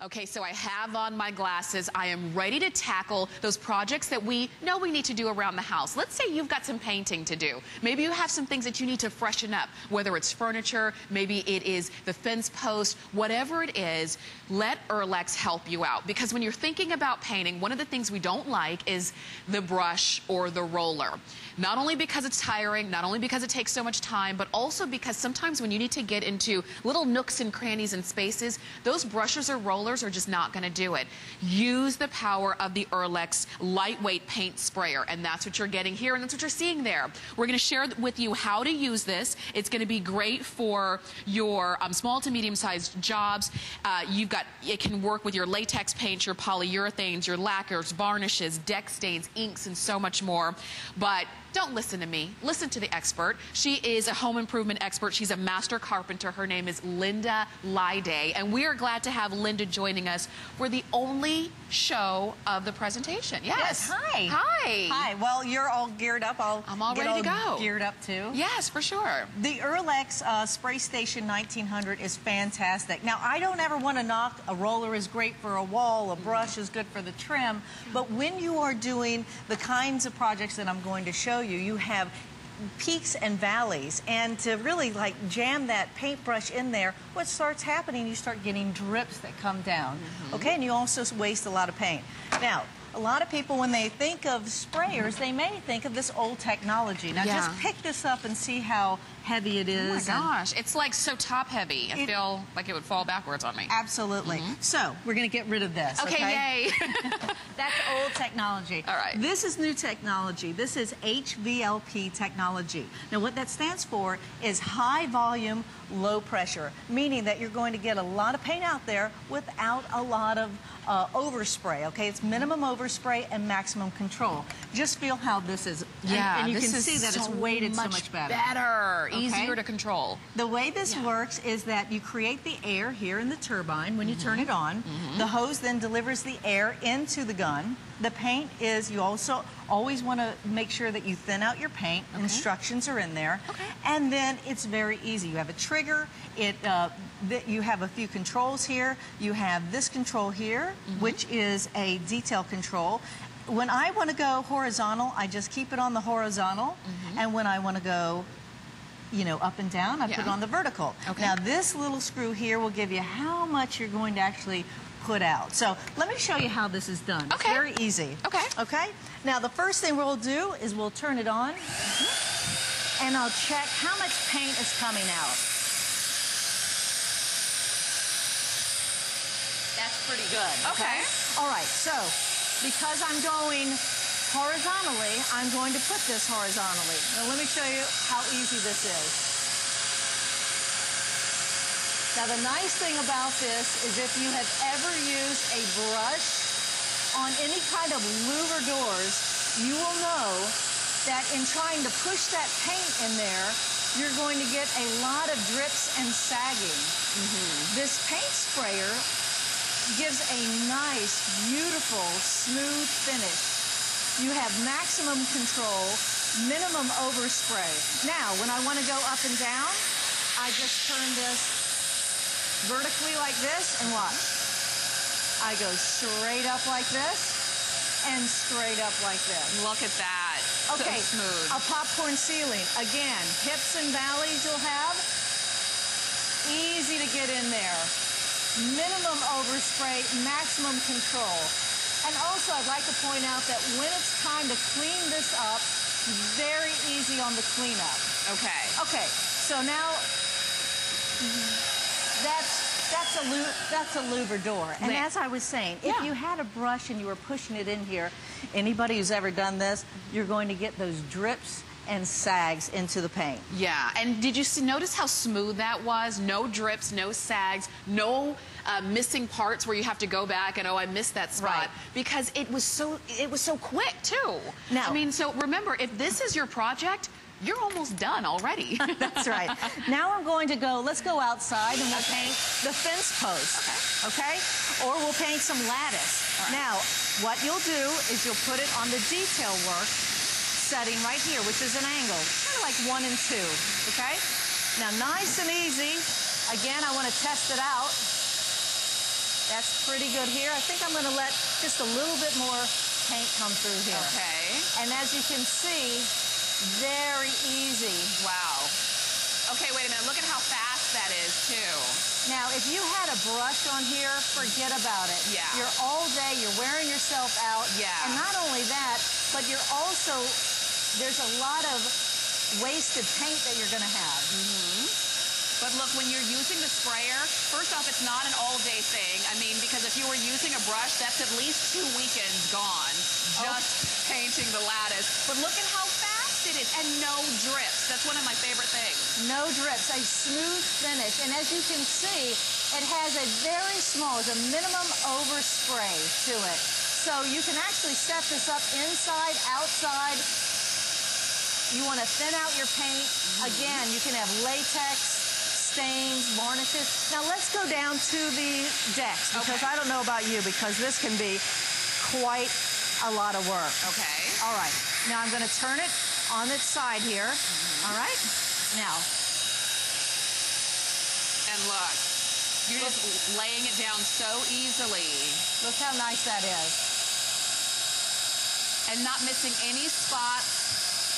Okay, so I have on my glasses. I am ready to tackle those projects that we know we need to do around the house. Let's say you've got some painting to do. Maybe you have some things that you need to freshen up, whether it's furniture, maybe it is the fence post, whatever it is, let Earlex help you out. Because when you're thinking about painting, one of the things we don't like is the brush or the roller. Not only because it's tiring, not only because it takes so much time, but also because sometimes when you need to get into little nooks and crannies and spaces, those brushes or rollers are just not going to do it. Use the power of the Earlex lightweight paint sprayer, and that's what you're getting here, and that's what you're seeing there. We're going to share with you how to use this. It's going to be great for your small to medium-sized jobs. It can work with your latex paints, your polyurethanes, your lacquers, varnishes, deck stains, inks, and so much more. But don't listen to me. Listen to the expert. She is a home improvement expert. She's a master carpenter. Her name is Linda Lyday, and we are glad to have Linda joining us for the only show of the presentation. Yes. Hi. Hi. Hi. Well, you're all geared up. I'm all ready to go. Geared up too. Yes, for sure. The Earlex Spray Station 1900 is fantastic. Now, I don't ever want to knock. A roller is great for a wall. A brush is good for the trim. But when you are doing the kinds of projects that I'm going to show you, you have peaks and valleys, and to really like jam that paintbrush in there, what starts happening, you start getting drips that come down. Okay, and you also waste a lot of paint. Now, a lot of people, when they think of sprayers, they may think of this old technology. Now, just pick this up and see how heavy it is. Oh my gosh, it's like so top heavy. I feel like it would fall backwards on me. Absolutely. So, we're going to get rid of this. Okay, yay. That's old technology. All right. This is new technology. This is HVLP technology. Now, what that stands for is high volume, low pressure, meaning that you're going to get a lot of paint out there without a lot of overspray, okay? It's minimum overspray and maximum control. Just feel how this is. Yeah, and you can see that it's weighted so much better. Okay? Easier to control. The way this works is that you create the air here in the turbine when you turn it on. The hose then delivers the air into the gun. The paint is, you also always want to make sure that you thin out your paint. Instructions are in there. And then it's very easy. You have a trigger. You have a few controls here. You have this control here, which is a detail control. When I want to go horizontal, I just keep it on the horizontal. And when I want to go, you know, up and down, I put it on the vertical. Now, this little screw here will give you how much you're going to actually put out. So let me show you how this is done. It's very easy. Okay? Now, the first thing we'll do is we'll turn it on, and I'll check how much paint is coming out. That's pretty good. Okay. All right, so because I'm going horizontally, I'm going to put this horizontally. Now, let me show you how easy this is. Now, the nice thing about this is if you have ever used a brush on any kind of louver doors, you will know that in trying to push that paint in there, you're going to get a lot of drips and sagging. This paint sprayer gives a nice, beautiful, smooth finish. You have maximum control, minimum overspray. Now, when I want to go up and down, I just turn this vertically like this, and watch. I go straight up like this, and straight up like this. Look at that. Okay, so smooth. A popcorn ceiling. Again, hips and valleys you'll have. Easy to get in there. Minimum overspray, maximum control. And also, I'd like to point out that when it's time to clean this up, very easy on the cleanup. Okay, so now that's a louver door. And as I was saying, if you had a brush and you were pushing it in here, anybody who's ever done this, you're going to get those drips and sags into the paint. Yeah, and did you notice how smooth that was? No drips, no sags, no missing parts where you have to go back and, oh, I missed that spot. Because it was so quick too. Now, I mean, so remember, if this is your project, you're almost done already. That's right. Now I'm going to go, let's go outside and we'll paint the fence post. Okay? Or we'll paint some lattice. Now, what you'll do is you'll put it on the detail work setting right here, which is an angle, kind of like 1 and 2. Okay? Now, nice and easy. Again, I want to test it out. That's pretty good here. I think I'm going to let just a little bit more paint come through here. Okay. And as you can see, very easy. Wow. Okay, wait a minute. Look at how fast that is, too. Now, if you had a brush on here, forget about it. Yeah. You're all day, you're wearing yourself out. Yeah. And not only that, but you're also, there's a lot of wasted paint that you're going to have. But look, when you're using the sprayer, first off, it's not an all-day thing. I mean, because if you were using a brush, that's at least 2 weekends gone, just painting the lattice. But look at how fast it is, and no drips. That's one of my favorite things. No drips, a smooth finish. And as you can see, it has a very small, it's a minimum overspray to it. So you can actually set this up inside, outside. You want to thin out your paint. Again, you can have latex, stains, varnishes. Now let's go down to the decks, because I don't know about you, because this can be quite a lot of work. Okay. All right. Now I'm going to turn it on its side here. All right. Now. And look, you're just laying it down so easily. Look how nice that is. And not missing any spots.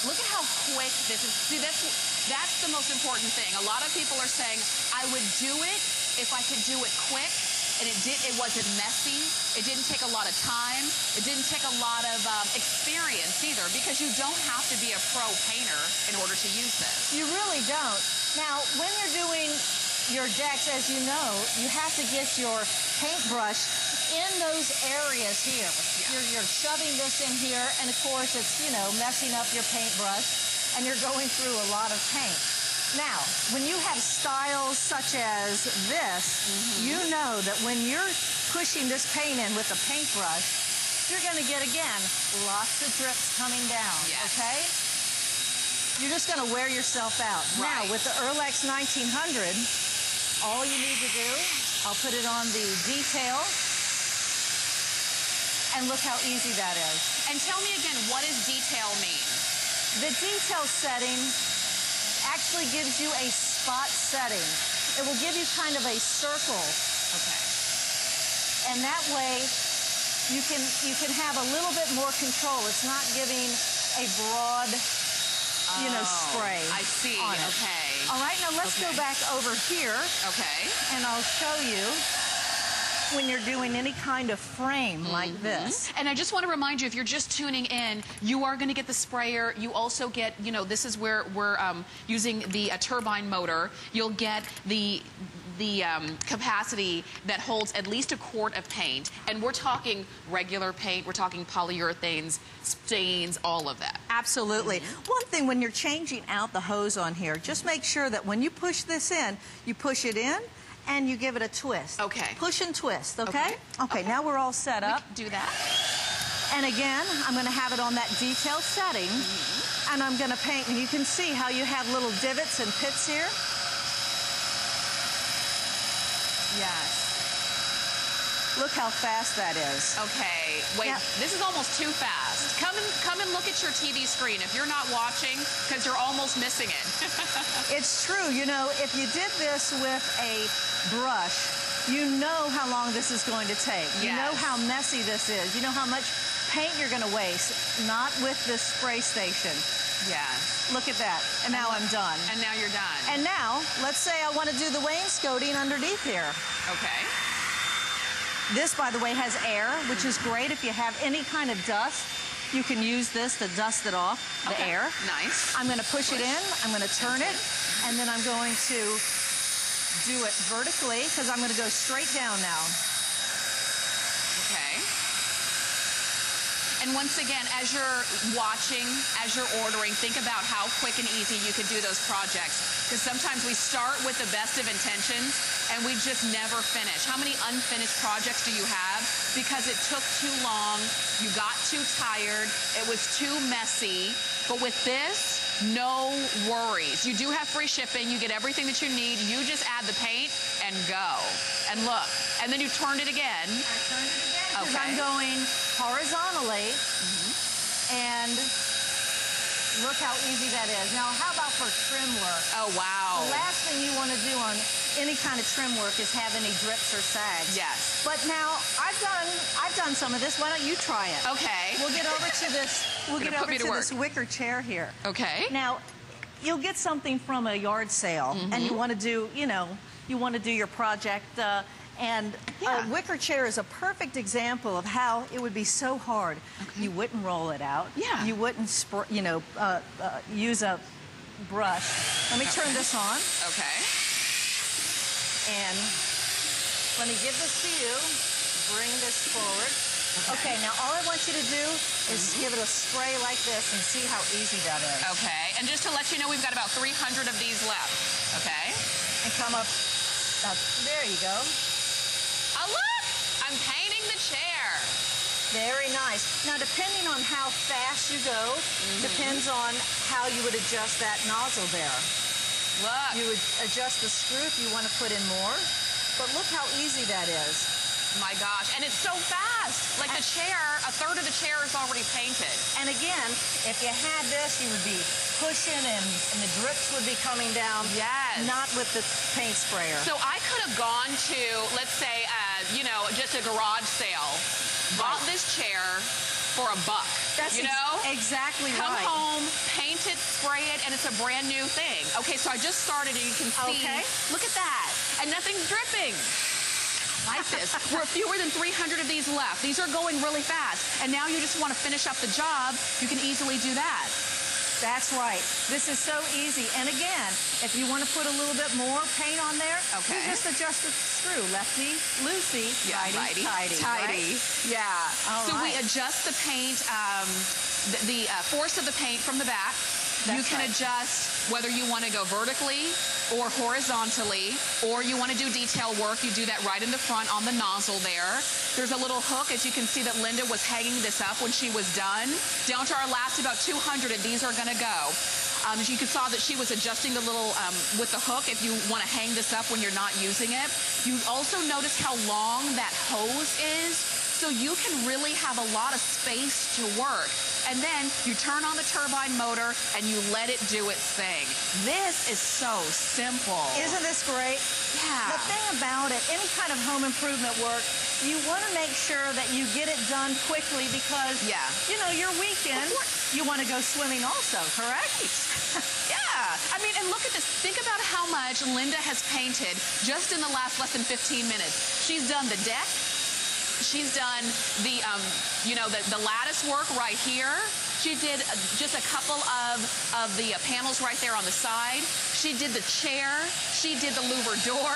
Look at how quick this is. See, that's the most important thing. A lot of people are saying, I would do it if I could do it quick, and it wasn't messy. It didn't take a lot of time. It didn't take a lot of experience either, because you don't have to be a pro painter in order to use this. You really don't. Now, when you're doing your decks, as you know, you have to get your paintbrush in those areas here. You're shoving this in here, and of course it's, you know, messing up your paintbrush, and you're going through a lot of paint. Now, when you have styles such as this, you know that when you're pushing this paint in with a paintbrush, you're going to get, again, lots of drips coming down, okay? You're just going to wear yourself out. Now, with the Earlex 1900, all you need to do, I'll put it on the detail, and look how easy that is. And tell me again, what does detail mean? The detail setting actually gives you a spot setting. It will give you kind of a circle. Okay. And that way, you can have a little bit more control. It's not giving a broad, you know, spray. I see. On it. Okay. All right, now let's go back over here. Okay. And I'll show you when you're doing any kind of frame like this. And I just want to remind you, if you're just tuning in, you are going to get the sprayer. You also get, you know, this is where we're using the turbine motor. You'll get the capacity that holds at least a quart of paint. And we're talking regular paint, we're talking polyurethanes, stains, all of that. Absolutely. One thing, when you're changing out the hose on here, just make sure that when you push this in, you push it in and you give it a twist. Okay. Push and twist, okay? Okay, now we're all set up. We can do that. And again, I'm going to have it on that detail setting, and I'm going to paint. And you can see how you have little divots and pits here. Yes. Look how fast that is. Okay, wait, this is almost too fast. Come and look at your TV screen if you're not watching, because you're almost missing it. It's true. You know, if you did this with a brush, you know how long this is going to take. You know how messy this is. You know how much paint you're going to waste. Not with this spray station. Yes. Look at that. And now I'm done. And now you're done. And now, let's say I want to do the wainscoting underneath here. Okay. This, by the way, has air, which is great. If you have any kind of dust, you can use this to dust it off, the air. Nice. I'm going to push it in. I'm going to turn it. And then I'm going to do it vertically, because I'm going to go straight down now. Okay. And once again, as you're watching, as you're ordering, think about how quick and easy you can do those projects. Because sometimes we start with the best of intentions and we just never finish. How many unfinished projects do you have? Because it took too long, you got too tired, it was too messy. But with this, no worries. You do have free shipping, you get everything that you need, you just add the paint and go. And look, and then you turn it again. I turned it again because I'm going horizontally, and look how easy that is. Now, how about for trim work? Oh, wow. The last thing you want to do on any kind of trim work is have any drips or sags. Yes. But now I've done some of this. Why don't you try it? Okay. We'll get over to this. We'll get over to this wicker chair here. Okay. Now, you'll get something from a yard sale, and you want to do, you want to do your project. And a wicker chair is a perfect example of how it would be so hard. Okay. You wouldn't roll it out. Yeah. You wouldn't, use a brush. Let me turn this on. Okay. And let me give this to you. Bring this forward. Okay, now all I want you to do is give it a spray like this and see how easy that is. Okay, and just to let you know, we've got about 300 of these left. Okay. And come up. There you go. Oh, look! I'm painting the chair. Very nice. Now, depending on how fast you go, depends on how you would adjust that nozzle there. Look. You would adjust the screw if you want to put in more, but look how easy that is. My gosh, and it's so fast. Like the chair, a third of the chair is already painted. And again, if you had this, you would be pushing and the drips would be coming down. Yes. Not with the paint sprayer. So I could have gone to, let's say, just a garage sale, bought this chair for $1. That's exactly Come right. home, paint it, spray it, and it's a brand new thing. Okay, so I just started and you can see, look at that, and nothing's dripping. Like this. We're fewer than 300 of these left. These are going really fast. And now you just want to finish up the job, you can easily do that. That's right. This is so easy. And again, if you want to put a little bit more paint on there, you just adjust the screw. Lefty, loosey, righty, tighty. Right? Yeah. So we right. adjust the paint, the force of the paint from the back. You can adjust whether you want to go vertically or horizontally, or you want to do detail work. You do that right in the front on the nozzle there. There's a little hook, as you can see, that Linda was hanging this up when she was done. Down to our last about 200 of these are going to go. As you saw that she was adjusting the little, with the hook, if you want to hang this up when you're not using it. You also notice how long that hose is, so you can really have a lot of space to work. And then you turn on the turbine motor and you let it do its thing. This is so simple. Isn't this great? Yeah. The thing about it, any kind of home improvement work, you want to make sure that you get it done quickly because, your weekend, you want to go swimming also, correct? Yeah. I mean, and look at this. Think about how much Linda has painted just in the less than 15 minutes. She's done the deck. She's done the, the lattice work right here. She did just a couple of the panels right there on the side. She did the chair. She did the louver door.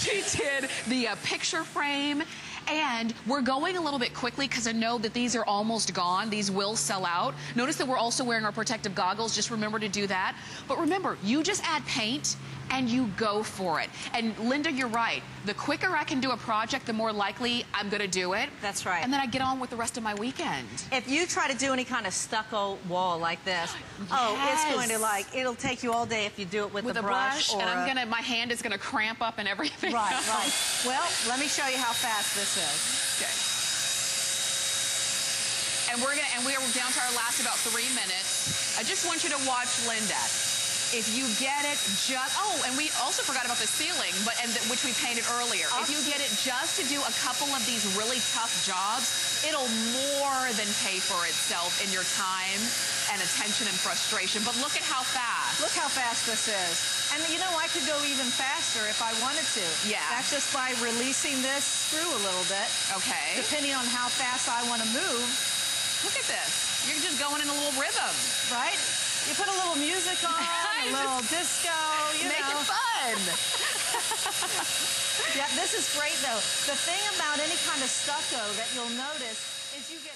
She did the picture frame. And we're going a little bit quickly because I know that these are almost gone. These will sell out. Notice that we're also wearing our protective goggles. Just remember to do that. But remember, you just add paint and you go for it. And Linda, you're right. The quicker I can do a project, the more likely I'm going to do it. That's right. And then I get on with the rest of my weekend. If you try to do any kind of stucco wall like this, it's going to it'll take you all day if you do it with a brush. Or and my hand is going to cramp up and everything. Right. Well, let me show you how fast this is. Okay. And we're down to our last about 3 minutes. I just want you to watch Linda. If you get it and we also forgot about the ceiling, which we painted earlier. If you get it just to do a couple of these really tough jobs, it'll more than pay for itself in your time and attention and frustration. But look at how fast. Look how fast this is. And I could go even faster if I wanted to. Yeah. That's just by releasing this screw a little bit. Okay. Depending on how fast I want to move. Look at this. You're just going in a little rhythm. Right? You put a little music on, a little disco, Make it fun. Yeah, this is great, though. The thing about any kind of stucco that you'll notice is you get